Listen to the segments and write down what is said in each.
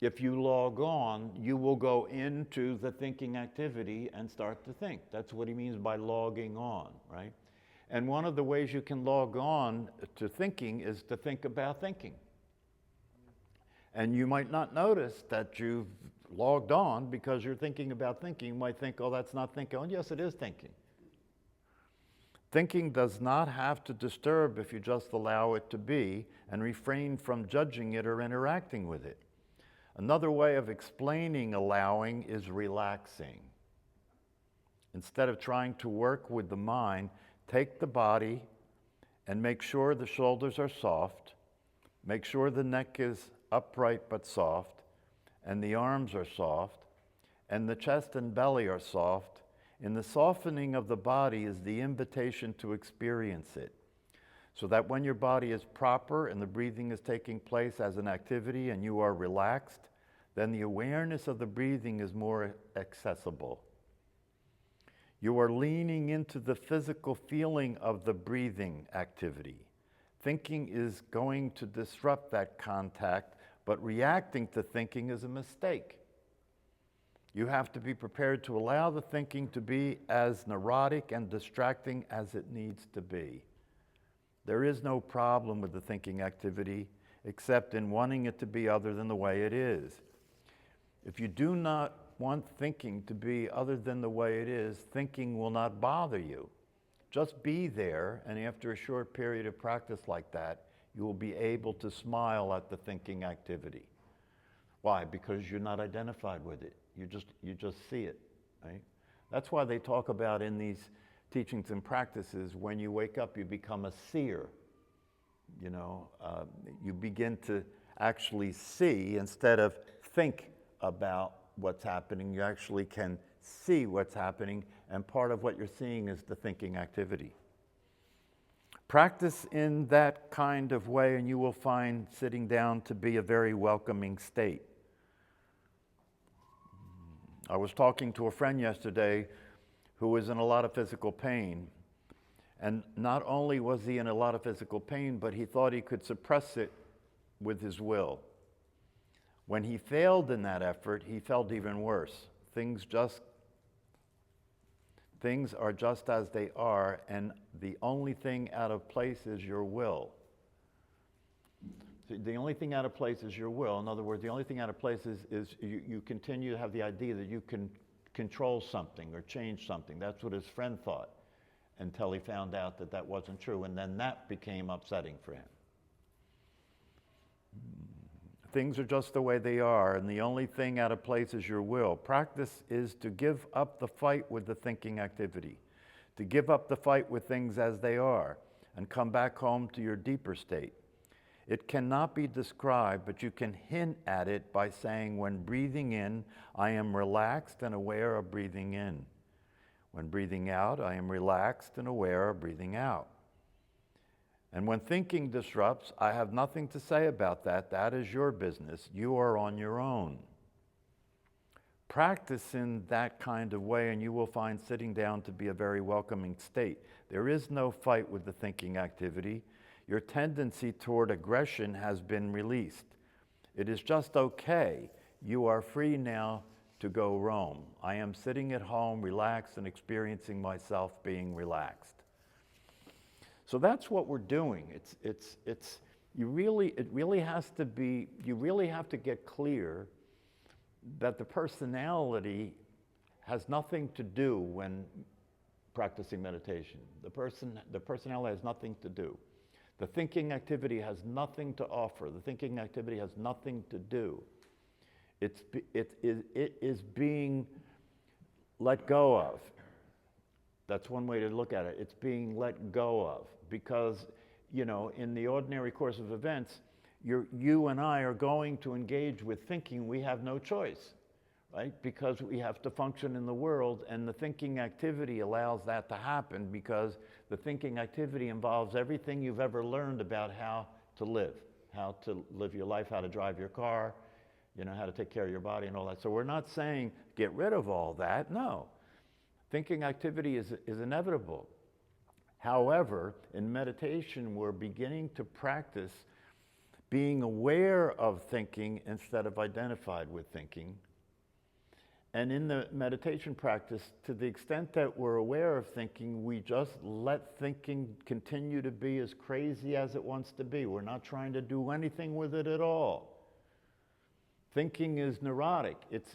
if you log on, you will go into the thinking activity and start to think. That's what he means by logging on, right? And one of the ways you can log on to thinking is to think about thinking. And you might not notice that you've logged on because you're thinking about thinking. You might think, oh, that's not thinking. Oh, yes, it is thinking. Thinking does not have to disturb if you just allow it to be and refrain from judging it or interacting with it. Another way of explaining allowing is relaxing. Instead of trying to work with the mind, take the body and make sure the shoulders are soft, make sure the neck is upright but soft, and the arms are soft, and the chest and belly are soft. In the softening of the body is the invitation to experience it, so that when your body is proper and the breathing is taking place as an activity and you are relaxed, then the awareness of the breathing is more accessible. You are leaning into the physical feeling of the breathing activity. Thinking is going to disrupt that contact, but reacting to thinking is a mistake. You have to be prepared to allow the thinking to be as neurotic and distracting as it needs to be. There is no problem with the thinking activity except in wanting it to be other than the way it is. If you do not want thinking to be other than the way it is, thinking will not bother you. Just be there, and after a short period of practice like that, you will be able to smile at the thinking activity. Why? Because you're not identified with it. You just see it, right? That's why they talk about in these teachings and practices, when you wake up, you become a seer. You begin to actually see instead of think about what's happening. You actually can see what's happening, and part of what you're seeing is the thinking activity. Practice in that kind of way, and you will find sitting down to be a very welcoming state. I was talking to a friend yesterday who was in a lot of physical pain. And not only was he in a lot of physical pain, but he thought he could suppress it with his will. When he failed in that effort, he felt even worse. Things are just as they are, and the only thing out of place is your will. The only thing out of place is your will. In other words, the only thing out of place is you continue to have the idea that you can control something or change something. That's what his friend thought, until he found out that that wasn't true, and then that became upsetting for him. Things are just the way they are, and the only thing out of place is your will. Practice is to give up the fight with the thinking activity, to give up the fight with things as they are, and come back home to your deeper state. It cannot be described, but you can hint at it by saying, when breathing in, I am relaxed and aware of breathing in. When breathing out, I am relaxed and aware of breathing out. And when thinking disrupts, I have nothing to say about that. That is your business. You are on your own. Practice in that kind of way, and you will find sitting down to be a very welcoming state. There is no fight with the thinking activity. Your tendency toward aggression has been released. It is just okay. You are free now to go roam. I am sitting at home, relaxed, and experiencing myself being relaxed. So that's what we're doing. You really have to get clear that the personality has nothing to do when practicing meditation. The personality has nothing to do. The thinking activity has nothing to offer. The thinking activity has nothing to do. It is being let go of. That's one way to look at it. It's being let go of, because, in the ordinary course of events, you and I are going to engage with thinking. We have no choice, right? Because we have to function in the world, and the thinking activity allows that to happen, because the thinking activity involves everything you've ever learned about how to live your life, how to drive your car, how to take care of your body and all that. So we're not saying get rid of all that. No. Thinking activity is inevitable. However, in meditation, we're beginning to practice being aware of thinking instead of identified with thinking. And in the meditation practice, to the extent that we're aware of thinking, we just let thinking continue to be as crazy as it wants to be. We're not trying to do anything with it at all. Thinking is neurotic. It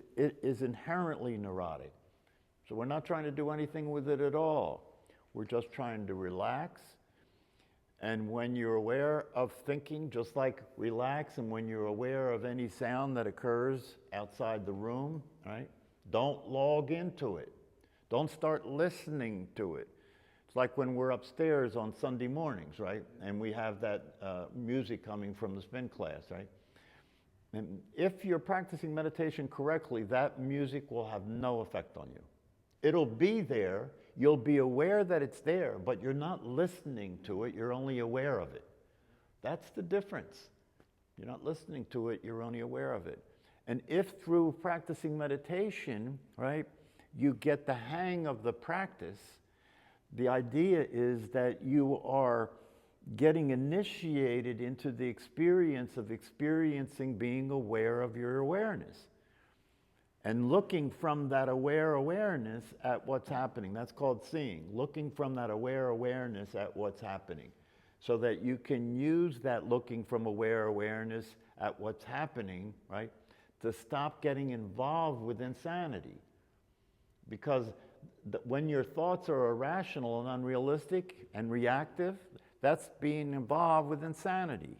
is inherently neurotic. So we're not trying to do anything with it at all. We're just trying to relax. And when you're aware of thinking, just like relax, and when you're aware of any sound that occurs outside the room, right? Don't log into it. Don't start listening to it. It's like when we're upstairs on Sunday mornings, right? And we have that music coming from the spin class, right? And if you're practicing meditation correctly, that music will have no effect on you. It'll be there. You'll be aware that it's there, but you're not listening to it. You're only aware of it. That's the difference. You're not listening to it. You're only aware of it. And if through practicing meditation, right, you get the hang of the practice, the idea is that you are getting initiated into the experience of experiencing being aware of your awareness. And looking from that aware awareness at what's happening. That's called seeing. Looking from that aware awareness at what's happening. So that you can use that looking from aware awareness at what's happening, right, to stop getting involved with insanity. Because when your thoughts are irrational and unrealistic and reactive, that's being involved with insanity,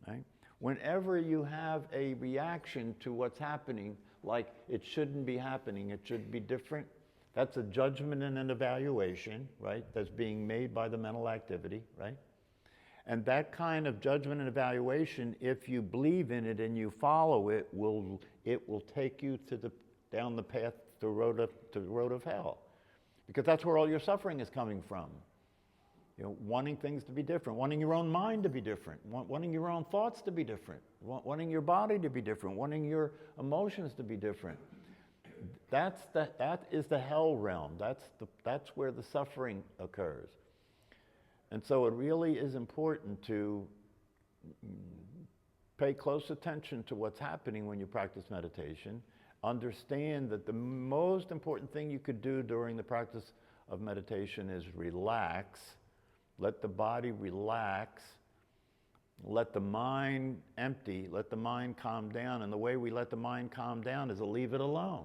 right? Whenever you have a reaction to what's happening, like it shouldn't be happening, it should be different, that's a judgment and an evaluation, right? That's being made by the mental activity, right? And that kind of judgment and evaluation, if you believe in it and you follow it, will take you to down the path to the road of hell. Because that's where all your suffering is coming from. You know, wanting things to be different, wanting your own mind to be different, wanting your own thoughts to be different, wanting your body to be different, wanting your emotions to be different. That is the hell realm. That's where the suffering occurs. And so it really is important to pay close attention to what's happening when you practice meditation. Understand that the most important thing you could do during the practice of meditation is relax. Let the body relax, let the mind empty, let the mind calm down. And the way we let the mind calm down is to leave it alone.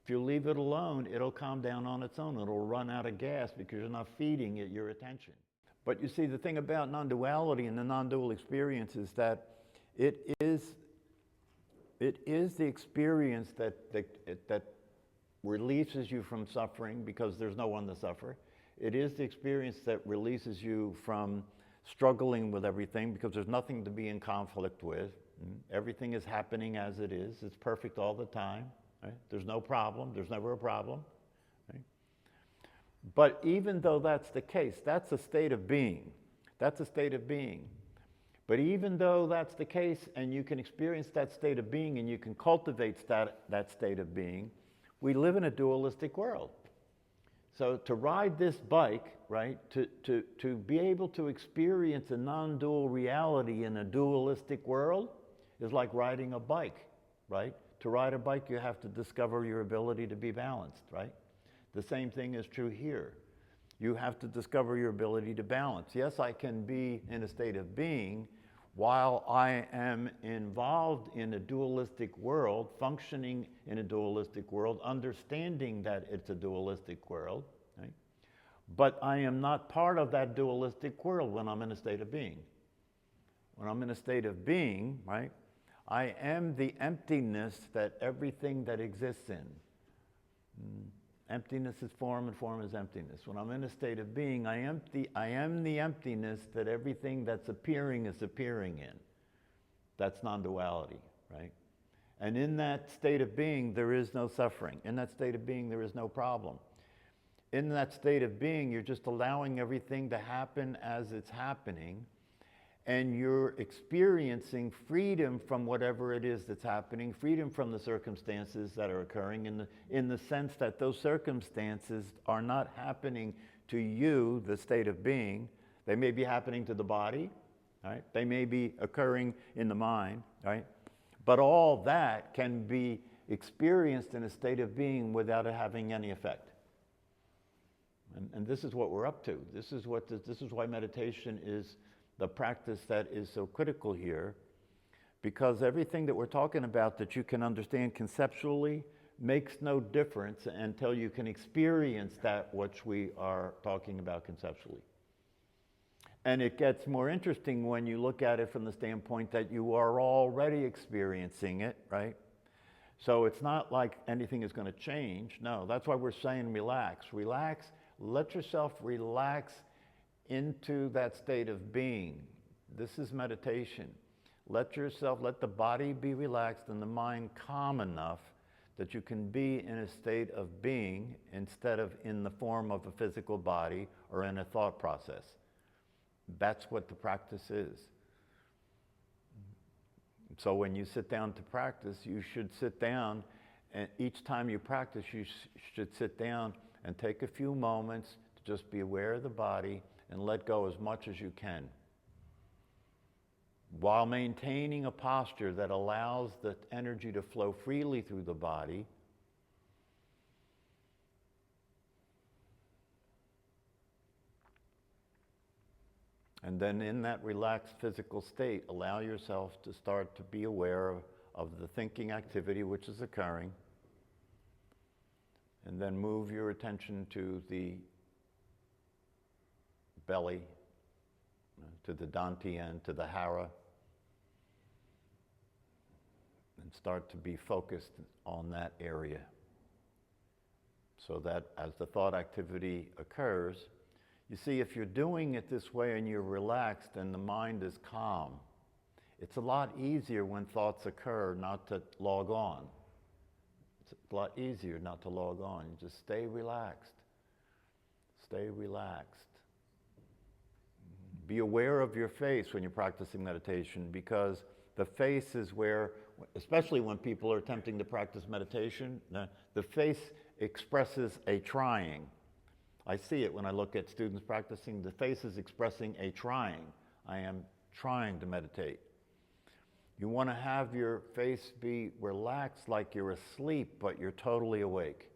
If you leave it alone, it'll calm down on its own. It'll run out of gas because you're not feeding it your attention. But you see, the thing about non-duality and the non-dual experience is that it is the experience that releases you from suffering because there's no one to suffer. It is the experience that releases you from struggling with everything because there's nothing to be in conflict with. Everything is happening as it is. It's perfect all the time. Right? There's no problem. There's never a problem. Right? But even though that's the case, that's a state of being. That's a state of being. But even though that's the case and you can experience that state of being and you can cultivate that state of being, we live in a dualistic world. So to ride this bike, right, to be able to experience a non-dual reality in a dualistic world is like riding a bike, right? To ride a bike, you have to discover your ability to be balanced, right? The same thing is true here. You have to discover your ability to balance. Yes, I can be in a state of being while I am involved in a dualistic world, functioning in a dualistic world, understanding that it's a dualistic world, right? But I am not part of that dualistic world when I'm in a state of being. When I'm in a state of being, right, I am the emptiness that everything that exists in. Emptiness is form and form is emptiness. When I'm in a state of being, I am the emptiness that everything that's appearing is appearing in. That's non-duality, right? And in that state of being, there is no suffering. In that state of being, there is no problem. In that state of being, you're just allowing everything to happen as it's happening, and you're experiencing freedom from whatever it is that's happening, freedom from the circumstances that are occurring in the sense that those circumstances are not happening to you, the state of being. They may be happening to the body, right? They may be occurring in the mind, right? But all that can be experienced in a state of being without it having any effect. And this is what we're up to. This is why meditation is the practice that is so critical here, because everything that we're talking about that you can understand conceptually makes no difference until you can experience that which we are talking about conceptually. And it gets more interesting when you look at it from the standpoint that you are already experiencing it, right? So it's not like anything is going to change. No, that's why we're saying relax. Relax, let yourself relax into that state of being. This is meditation. Let the body be relaxed and the mind calm enough that you can be in a state of being instead of in the form of a physical body or in a thought process. That's what the practice is. So when you sit down to practice, you should sit down, and each time you practice, you should sit down and take a few moments to just be aware of the body and let go as much as you can, while maintaining a posture that allows the energy to flow freely through the body. And then in that relaxed physical state, allow yourself to start to be aware of the thinking activity which is occurring. And then move your attention to the belly, to the dantian, to the hara, and start to be focused on that area. So that as the thought activity occurs, you see, if you're doing it this way and you're relaxed and the mind is calm, it's a lot easier when thoughts occur not to log on. It's a lot easier not to log on. You just stay relaxed. Stay relaxed. Be aware of your face when you're practicing meditation, because the face is where, especially when people are attempting to practice meditation, the face expresses a trying. I see it when I look at students practicing. The face is expressing a trying. I am trying to meditate. You want to have your face be relaxed like you're asleep, but you're totally awake.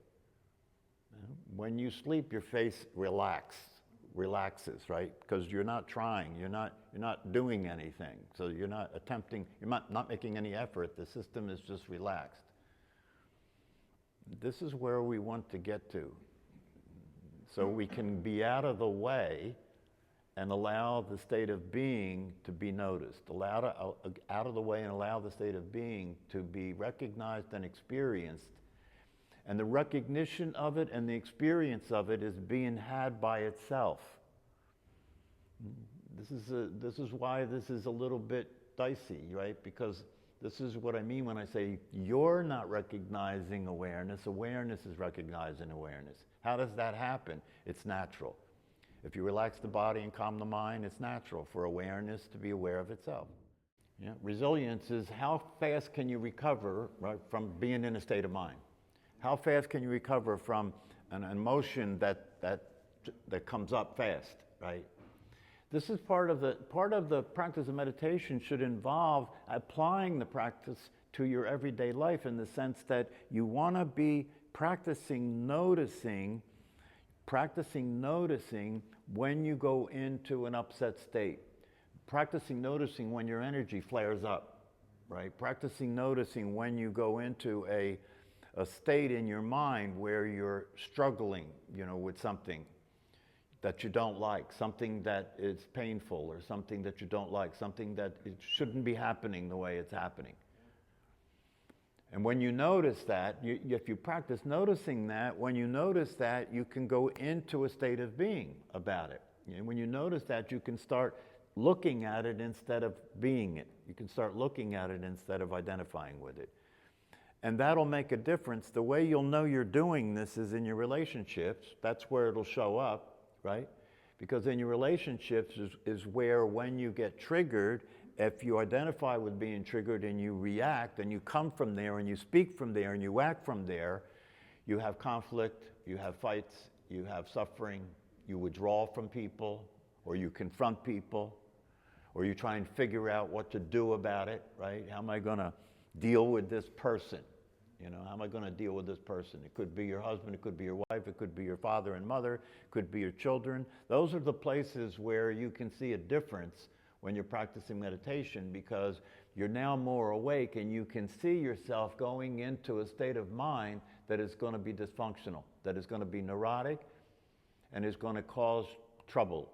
When you sleep, your face relaxes, right? Because you're not trying. You're not doing anything. So you're not attempting. You're not making any effort. The system is just relaxed. This is where we want to get to. So we can be out of the way and allow the state of being to be noticed. Out of the way and allow the state of being to be recognized and experienced. And the recognition of it and the experience of it is being had by itself. This is why this is a little bit dicey, right? Because this is what I mean when I say you're not recognizing awareness. Awareness is recognizing awareness. How does that happen? It's natural. If you relax the body and calm the mind, it's natural for awareness to be aware of itself. Yeah? Resilience is how fast can you recover, right, from being in a state of mind? How fast can you recover from an emotion that comes up fast, right? This is part of the practice of meditation should involve applying the practice to your everyday life, in the sense that you want to be practicing noticing when you go into an upset state. Practicing noticing when your energy flares up, right? Practicing noticing when you go into a state in your mind where you're struggling, with something that you don't like, something that is painful, or something that you don't like, something that it shouldn't be happening the way it's happening. And when you notice that, if you practice noticing that, when you notice that, you can go into a state of being about it. And when you notice that, you can start looking at it instead of being it. You can start looking at it instead of identifying with it. And that'll make a difference. The way you'll know you're doing this is in your relationships. That's where it'll show up, right? Because in your relationships is where, when you get triggered, if you identify with being triggered and you react and you come from there and you speak from there and you act from there, you have conflict, you have fights, you have suffering, you withdraw from people, or you confront people, or you try and figure out what to do about it, right? How am I going to deal with this person? You know, how am I going to deal with this person? It could be your husband, it could be your wife, it could be your father and mother, it could be your children. Those are the places where you can see a difference when you're practicing meditation, because you're now more awake and you can see yourself going into a state of mind that is going to be dysfunctional, that is going to be neurotic, and is going to cause trouble.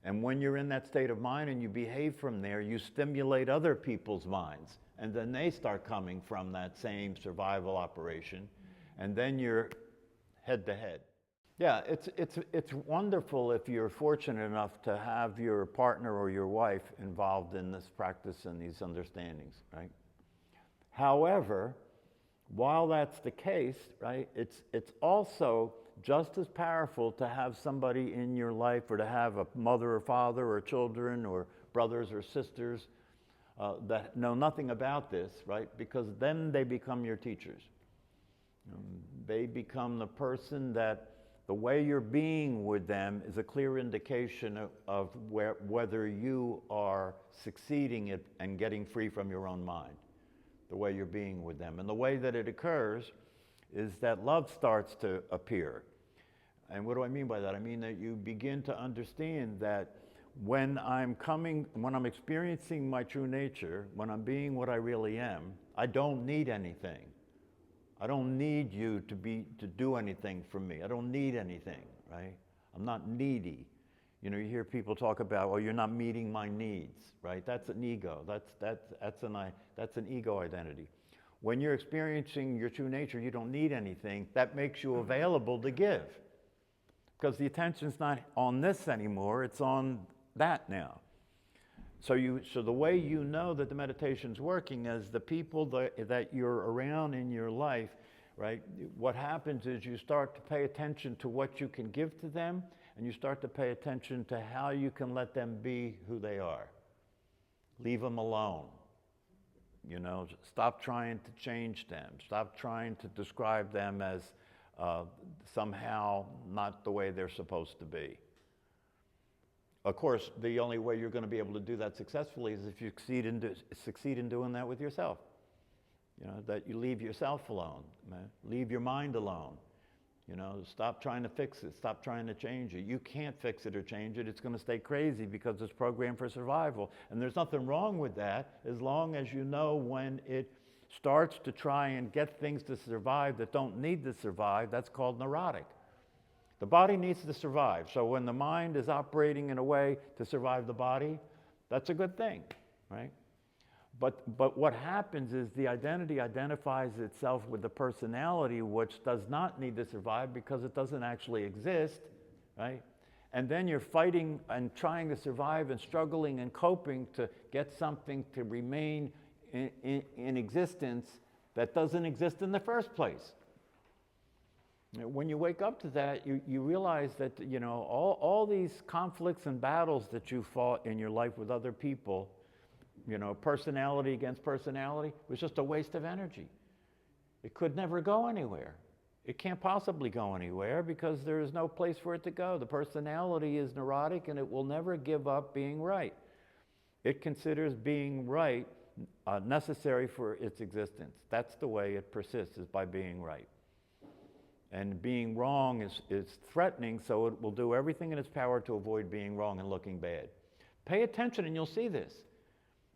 And when you're in that state of mind and you behave from there, you stimulate other people's minds. And then they start coming from that same survival operation. And then you're head to head. Yeah, it's wonderful if you're fortunate enough to have your partner or your wife involved in this practice and these understandings, right? However, while that's the case, right, it's also just as powerful to have somebody in your life, or to have a mother or father or children or brothers or sisters that know nothing about this, right? Because then they become your teachers. They become the person that the way you're being with them is a clear indication of whether you are succeeding and getting free from your own mind, the way you're being with them. And the way that it occurs is that love starts to appear. And what do I mean by that? I mean that you begin to understand that when I'm experiencing my true nature, when I'm being what I really am, I don't need anything. I don't need you to do anything for me. I don't need anything, right? I'm not needy. You know, you hear people talk about, well, you're not meeting my needs, right? That's an ego. That's an ego identity. When you're experiencing your true nature, you don't need anything. That makes you available to give, because the attention's not on this anymore, it's on that now. So the way you know that the meditation's working is the people that you're around in your life, right? What happens is you start to pay attention to what you can give to them, and you start to pay attention to how you can let them be who they are. Leave them alone. You know, stop trying to change them. Stop trying to describe them as somehow not the way they're supposed to be. Of course, the only way you're going to be able to do that successfully is if you succeed in doing that with yourself. You know, that you leave yourself alone, man. Leave your mind alone. You know, stop trying to fix it. Stop trying to change it. You can't fix it or change it. It's going to stay crazy because it's programmed for survival. And there's nothing wrong with that, as long as you know when it starts to try and get things to survive that don't need to survive. That's called neurotic. The body needs to survive. So when the mind is operating in a way to survive the body, that's a good thing, right? But what happens is the identity identifies itself with the personality, which does not need to survive because it doesn't actually exist, right? And then you're fighting and trying to survive and struggling and coping to get something to remain in existence that doesn't exist in the first place. When you wake up to that, you realize that, you know, all these conflicts and battles that you fought in your life with other people, you know, personality against personality, was just a waste of energy. It could never go anywhere. It can't possibly go anywhere because there is no place for it to go. The personality is neurotic and it will never give up being right. It considers being right necessary for its existence. That's the way it persists, is by being right. And being wrong is threatening, so it will do everything in its power to avoid being wrong and looking bad. Pay attention and you'll see this.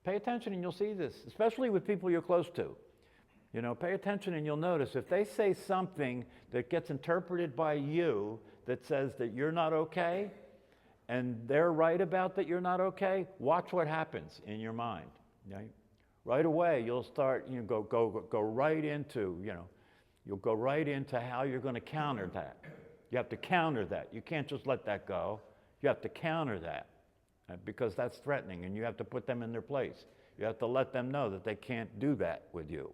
Pay attention and you'll see this, especially with people you're close to. You know, pay attention and you'll notice if they say something that gets interpreted by you that says that you're not okay, and they're right about that you're not okay, watch what happens in your mind. Right? Right away, you'll start, you know, go right into, you know, you'll go right into how you're going to counter that. You have to counter that. You can't just let that go. You have to counter that because that's threatening, and you have to put them in their place. You have to let them know that they can't do that with you.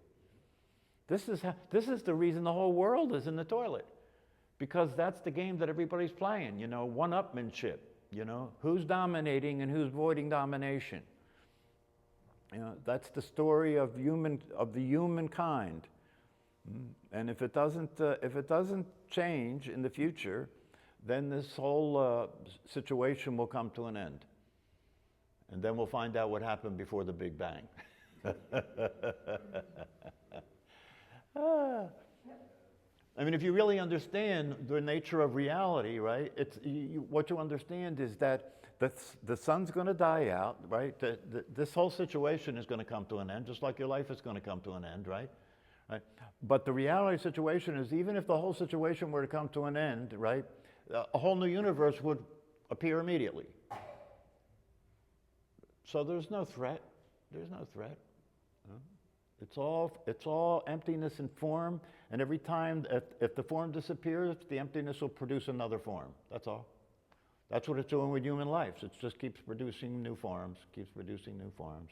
This is the reason the whole world is in the toilet, because that's the game that everybody's playing, you know, one-upmanship, you know, who's dominating and who's voiding domination. You know, that's the story of the humankind. And if it doesn't change in the future, then this whole situation will come to an end. And then we'll find out what happened before the Big Bang. I mean, if you really understand the nature of reality, right, what you understand is that the sun's going to die out, right? This whole situation is going to come to an end, just like your life is going to come to an end, right? Right? But the reality situation is, even if the whole situation were to come to an end, right, a whole new universe would appear immediately. So there's no threat. There's no threat. It's all emptiness in form, and every time, if the form disappears, the emptiness will produce another form. That's all. That's what it's doing with human life. It just keeps producing new forms, keeps producing new forms.